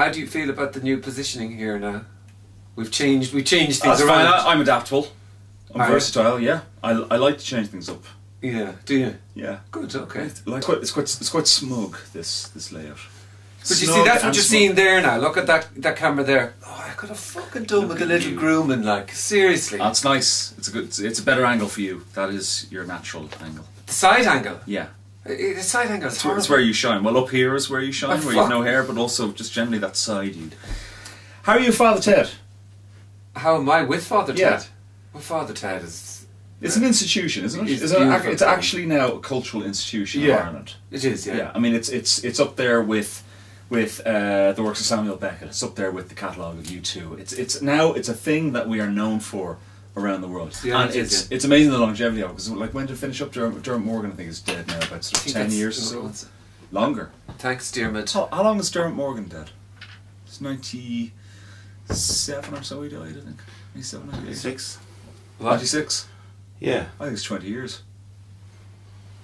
How do you feel about the new positioning here now? We've changed things That's around. fine. I'm adaptable. I'm versatile. Yeah, I like to change things up. Yeah, do you? Yeah. Good. Okay. It's quite smug, this layout. But you see, that's what you're seeing there now. Look at that camera there. Oh, I could have fucking done with a little grooming, like, seriously. That's nice. It's a better angle for you. That is your natural angle. The side angle? Yeah. The side angle is horrible. It's where you shine. Well, up here is where you shine, where you have no hair, but also just generally that side. How are you, Father Ted? How am I with Father Ted? Yeah. Well, Father Ted is... It's an institution, isn't it? It's actually now a cultural institution in Ireland. It is, yeah. Yeah, I mean, it's up there with the works of Samuel Beckett. It's up there with the catalogue of U2. It's a thing that we are known for around the world. Yeah, and it's amazing the longevity of it, because like when to finish up Dermot Morgan, I think is dead now, about sort of 10 years or so. Longer. Thanks, Dermot. How long is Dermot Morgan dead? It's 97 or so he died, I think. 97, 98. 96. 96? Yeah. I think it's 20 years.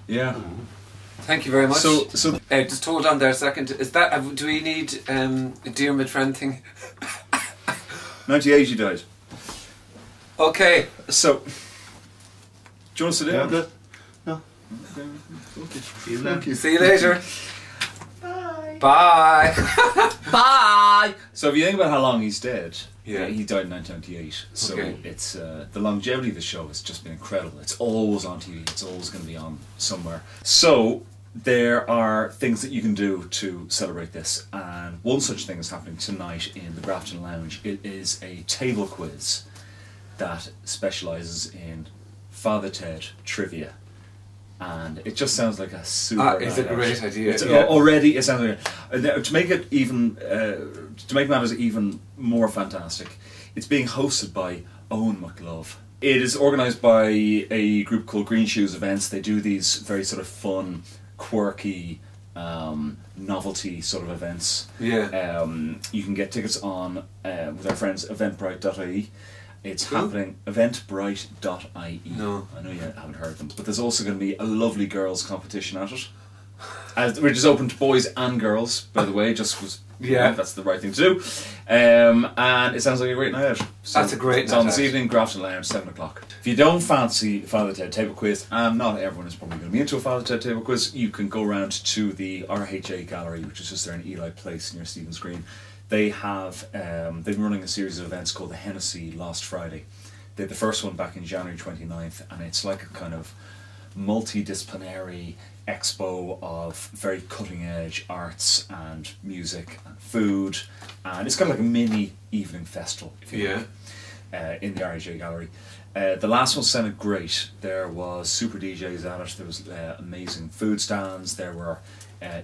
Yeah. Thank you very much. So just hold on there a second. Is that do we need a Dermot friend thing? 98 he died. Okay. So do you want to sit down? I'm good. No. Okay. See you later. Bye. Bye. Bye. So if you think about how long he's dead, yeah, he died in 1998. So it's the longevity of the show has just been incredible. It's always on TV. It's always going to be on somewhere. So there are things that you can do to celebrate this, and one such thing is happening tonight in the Grafton Lounge. It is a table quiz that specialises in Father Ted trivia. And it just sounds like a super. It's a great idea. Already, it sounds like to make it even to make matters even more fantastic. It's being hosted by Owen McLove. It is organised by a group called Green Shoes Events. They do these very sort of fun, quirky, novelty sort of events. Yeah. You can get tickets on with our friends Eventbrite.ie. It's happening eventbrite.ie. No. I know you haven't heard them, but there's also going to be a lovely girls competition at it, which is open to boys and girls, by the way. That's the right thing to do, and it sounds like a great night out. So that's a great night out. It's on this evening, Grafton Lounge, 7 o'clock. If you don't fancy Father Ted table quiz, and not everyone is probably going to be into a Father Ted table quiz, you can go round to the RHA Gallery, which is just there in Eli Place near Stephen's Green. They have they've been running a series of events called the Hennessy Lost Friday. They had the first one back in January 29th, and it's like a kind of multidisciplinary expo of very cutting edge arts and music and food, and it's kind of like a mini evening festival, if you like, in the RHA Gallery. The last one sounded great. There was super DJs at it. There was amazing food stands. There were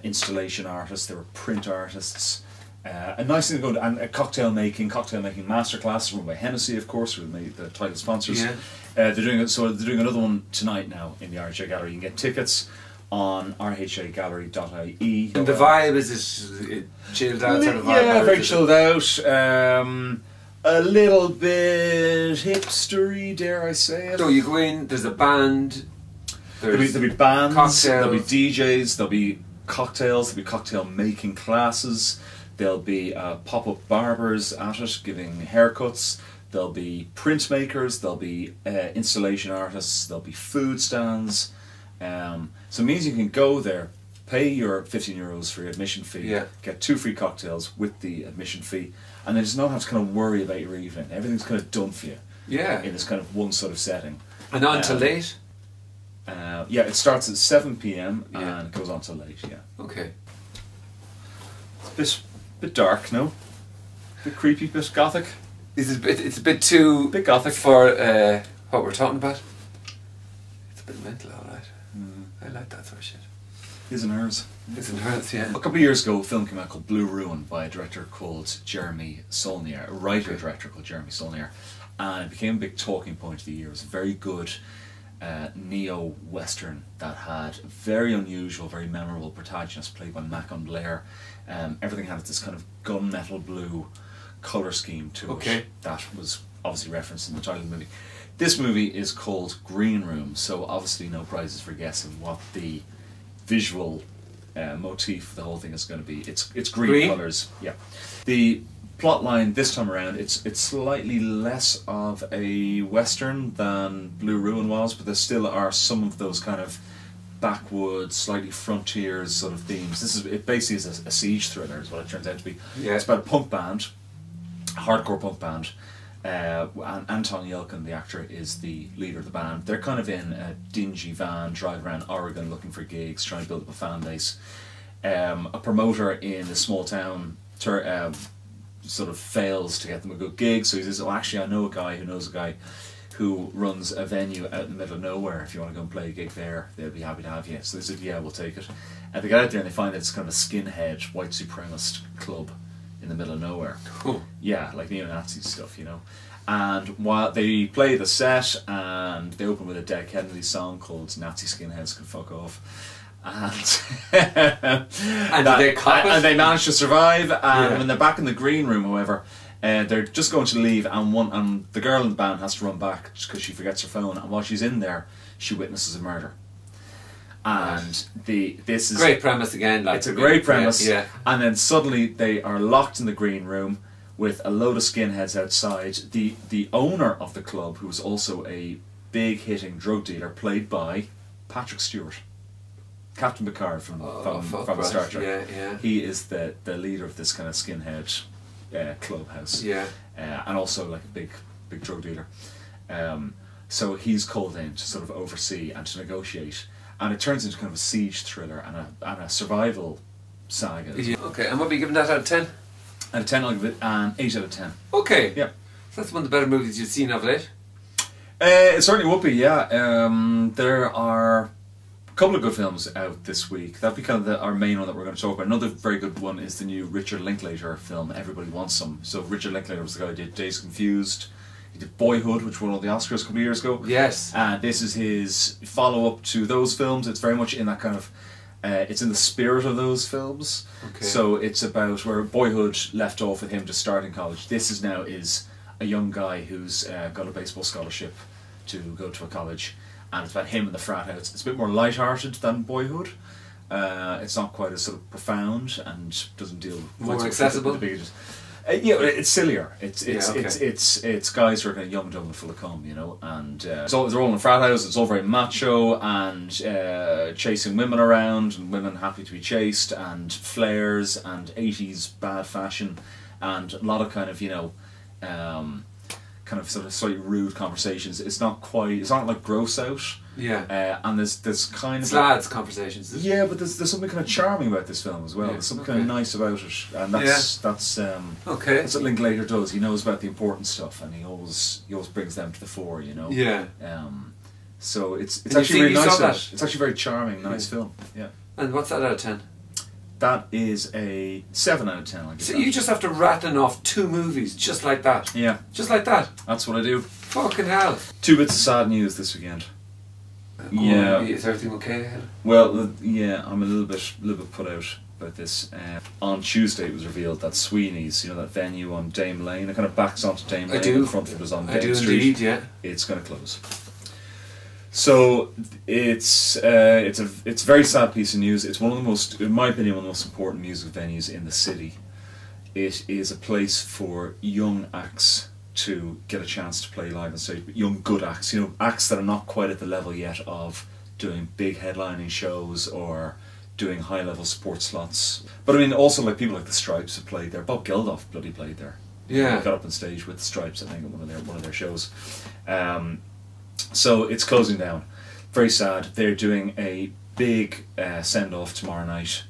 installation artists. There were print artists. A nice thing to go to, and a cocktail making masterclass run by Hennessy, of course, who are the title sponsors. Yeah. They're doing another one tonight now in the RHA Gallery. You can get tickets on rhagallery.ie. And the vibe is it chilled out sort of vibe? Yeah, very chilled out. A little bit hipstery, dare I say it. So you go in, there's a band. There'll be bands. Cocktails. There'll be DJs. There'll be cocktails. There'll be cocktail making classes. There'll be pop-up barbers at it giving haircuts. There'll be printmakers. There'll be installation artists. There'll be food stands. So it means you can go there, pay your €15 for your admission fee, get 2 free cocktails with the admission fee, and then just not have to kind of worry about your evening. Everything's kind of done for you. Yeah. In this kind of one sort of setting. And on till late? Yeah, it starts at 7 PM and it goes on till late. Yeah. Okay. It's a bit dark, no? A bit creepy, bit gothic. It's a bit too bit gothic for what we're talking about. It's a bit mental, all right. I like that sort of shit. His and hers. His and hers, yeah. A couple of years ago, a film came out called Blue Ruin by a director called Jeremy Saulnier, a writer-director called Jeremy Saulnier, and it became a big talking point of the year. It was a very good neo-western that had a very unusual, very memorable protagonist played by Macon Blair. Everything had this kind of gunmetal blue colour scheme to it that was obviously referenced in the title of the movie. This movie is called Green Room, so obviously no prizes for guessing what the visual motif the whole thing is going to be. It's green colours. Yeah. The plot line this time around, it's slightly less of a western than Blue Ruin was, but there still are some of those kind of backwoods, slightly frontiers sort of themes. It basically is a siege thriller, is what it turns out to be. Yeah. It's about a punk band, a hardcore punk band. And Anton Yelkin, the actor, is the leader of the band. They're kind of in a dingy van, driving around Oregon looking for gigs, trying to build up a fan base. A promoter in a small town sort of fails to get them a good gig, so he says, "Oh, actually, I know a guy who knows a guy who runs a venue out in the middle of nowhere. If you want to go and play a gig there, they'll be happy to have you." So they said, "Yeah, we'll take it." And they get out there and they find that it's kind of a skinhead, white supremacist club in the middle of nowhere. Cool. Yeah, like neo-Nazi stuff, you know. And while they play the set, and they open with a Dead Kennedy song called "Nazi Skinheads Can Fuck Off," and they manage to survive. And when they're back in the green room, however, they're just going to leave, and the girl in the band has to run back because she forgets her phone. And while she's in there, she witnesses a murder. And this is great premise again. Like, it's a great premise. Yeah. And then suddenly they are locked in the green room with a load of skinheads outside. The owner of the club, who's also a big hitting drug dealer, played by Patrick Stewart, Captain Picard from Star Trek. Yeah. He is the leader of this kind of skinhead clubhouse. Yeah. And also like a big drug dealer. So he's called in to sort of oversee and to negotiate. And it turns into kind of a siege thriller and a survival saga. Yeah. Okay, and what are you giving that out of 10? Out of 10, I'll give it an 8 out of 10. Okay. Yeah. So that's one of the better movies you've seen of late? It certainly would be, yeah. There are a couple of good films out this week. That'd be kind of our main one that we're going to talk about. Another very good one is the new Richard Linklater film, Everybody Wants Some. So Richard Linklater was the guy who did Days Confused. He did Boyhood, which won all the Oscars a couple of years ago. Yes. And this is his follow-up to those films. It's very much in that kind of... it's in the spirit of those films. Okay. So it's about where Boyhood left off with him just starting college. This is now a young guy who's got a baseball scholarship to go to a college. And it's about him in the frat house. It's a bit more light-hearted than Boyhood. It's not quite as sort of profound and doesn't deal more accessible. With the big, yeah, it's sillier. It's guys who are kind of young, dumb, and full of cum, you know. And so they're all in a frat house. It's all very macho and chasing women around, and women happy to be chased, and flares and 80s bad fashion, and a lot of kind of kind of sort of slightly rude conversations. It's not like Gross Out. Yeah. And there's kind of lads conversations. Yeah, but there's something kind of charming about this film as well. There's something kind of nice about it, and that's that's what Linklater does. He knows about the important stuff, and he always brings them to the fore, you know. Yeah. So it's actually really nice. It's actually a very charming, nice film. Yeah. And what's that out of 10? That is a 7 out of 10. So you just have to rattle off 2 movies just like that. Yeah. Just like that. That's what I do. Fucking hell. 2 bits of sad news this weekend. Yeah. Is everything okay? Well, yeah, I'm a little bit put out about this. On Tuesday, it was revealed that Sweeney's, that venue on Dame Lane, it kind of backs onto Dame Lane. The front of it was on Dame Street. Indeed, yeah. It's going to close. So it's a very sad piece of news. It's one of the most, in my opinion, one of the most important music venues in the city. It is a place for young acts to get a chance to play live on stage, but young good acts, acts that are not quite at the level yet of doing big headlining shows or doing high level sports slots. But I mean, also like people like the Stripes have played there. Bob Geldof bloody played there. Yeah, he got up on stage with the Stripes, I think, at one of their shows. So it's closing down. Very sad. They're doing a big send off tomorrow night.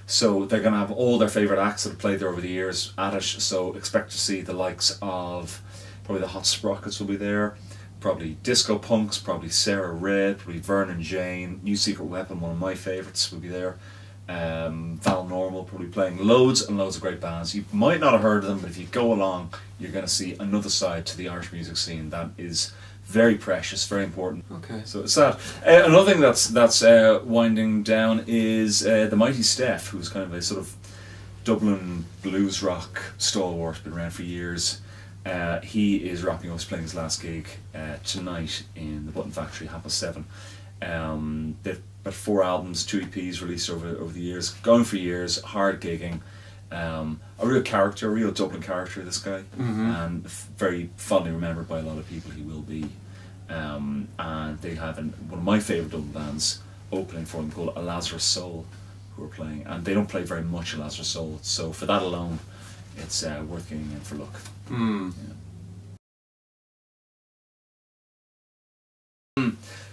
So they're going to have all their favourite acts that have played there over the years at it. So expect to see the likes of probably the Hot Sprockets will be there, probably Disco Punks, probably Sarah Red, probably Vernon Jane, New Secret Weapon, one of my favourites, will be there. Val Normal probably playing loads and loads of great bands. You might not have heard of them, but if you go along, you're going to see another side to the Irish music scene that is very precious, very important. Okay. So it's sad. Another thing that's winding down is the Mighty Steph, who's kind of a sort of Dublin blues rock stalwart, been around for years. He is wrapping up, playing his last gig tonight in the Button Factory, 7:30. They've about 4 albums, 2 EPs released over the years, going for years, hard gigging. A real character, a real Dublin character, this guy, and very fondly remembered by a lot of people. He will be, and they have one of my favourite Dublin bands opening for them called A Lazarus Soul, who are playing, and they don't play very much A Lazarus Soul, so for that alone, it's worth getting in for a look.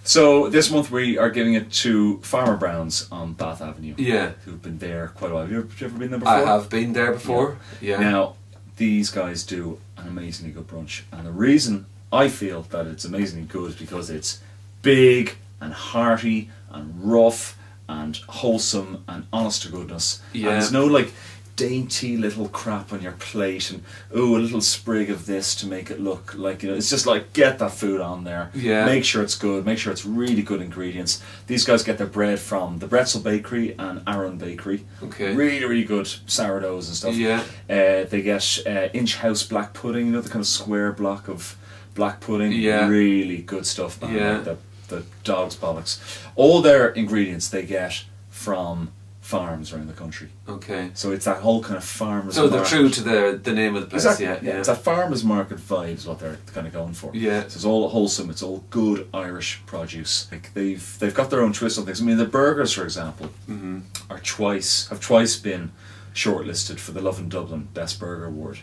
So this month we are giving it to Farmer Brown's on Bath Avenue. Yeah. Who've been there quite a while. Have you ever been there before? I have been there before. Yeah. Now, these guys do an amazingly good brunch, and the reason I feel that it's amazingly good is because it's big and hearty and rough and wholesome and honest to goodness. Yeah. And there's no like dainty little crap on your plate and ooh, a little sprig of this to make it look like, you know, it's just like, get that food on there. Yeah. Make sure it's good, make sure it's really good ingredients. These guys get their bread from the Bretzel Bakery and Aaron Bakery. Okay. Really, really good sourdoughs and stuff. Yeah. They get Inch House black pudding, you know, the kind of square block of black pudding. Yeah. Really good stuff, man. Yeah. Like the dog's bollocks. All their ingredients they get from farms around the country. Okay. So it's that whole kind of farmers market. So they're true to the name of the place. Exactly. Yeah. It's that farmers market vibe is what they're kind of going for. Yeah. So it's all wholesome. It's all good Irish produce. Like they've got their own twist on things. I mean, the burgers, for example, have twice been shortlisted for the Love in Dublin Best Burger Award.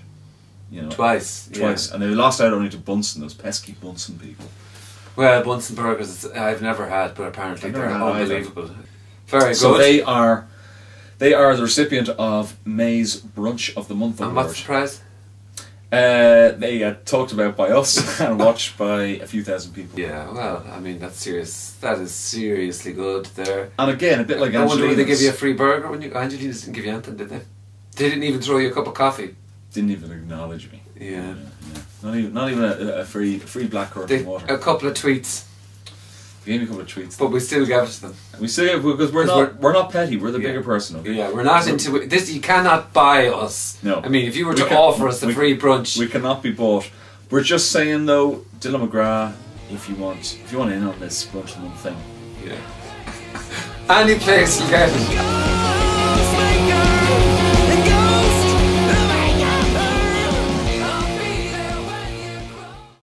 You know, twice, yeah. And they lost out only to Bunsen, those pesky Bunsen people. Well, Bunsen burgers I've never had, but apparently they're unbelievable. Very good. So they are the recipient of May's Brunch of the Month Award. And what's the prize? They talked about by us and watched by a few thousand people. Yeah, well, I mean, that's serious. That is seriously good there. And again, a bit like Angelina's. I wonder if they give you a free burger when you... Angelina's didn't give you anything, did they? They didn't even throw you a cup of coffee. Didn't even acknowledge me. Yeah. Not even a free black currant water. A couple of tweets. They gave me a couple of tweets. But we still gave it to them. We still, because we're not petty. We're the bigger person. Okay? Yeah, we're not into this. You cannot buy us. No. I mean, if you were to offer us a free brunch, we cannot be bought. We're just saying though, Dylan McGrath, if you want in on this brunch of the month thing, yeah. Any place you get it.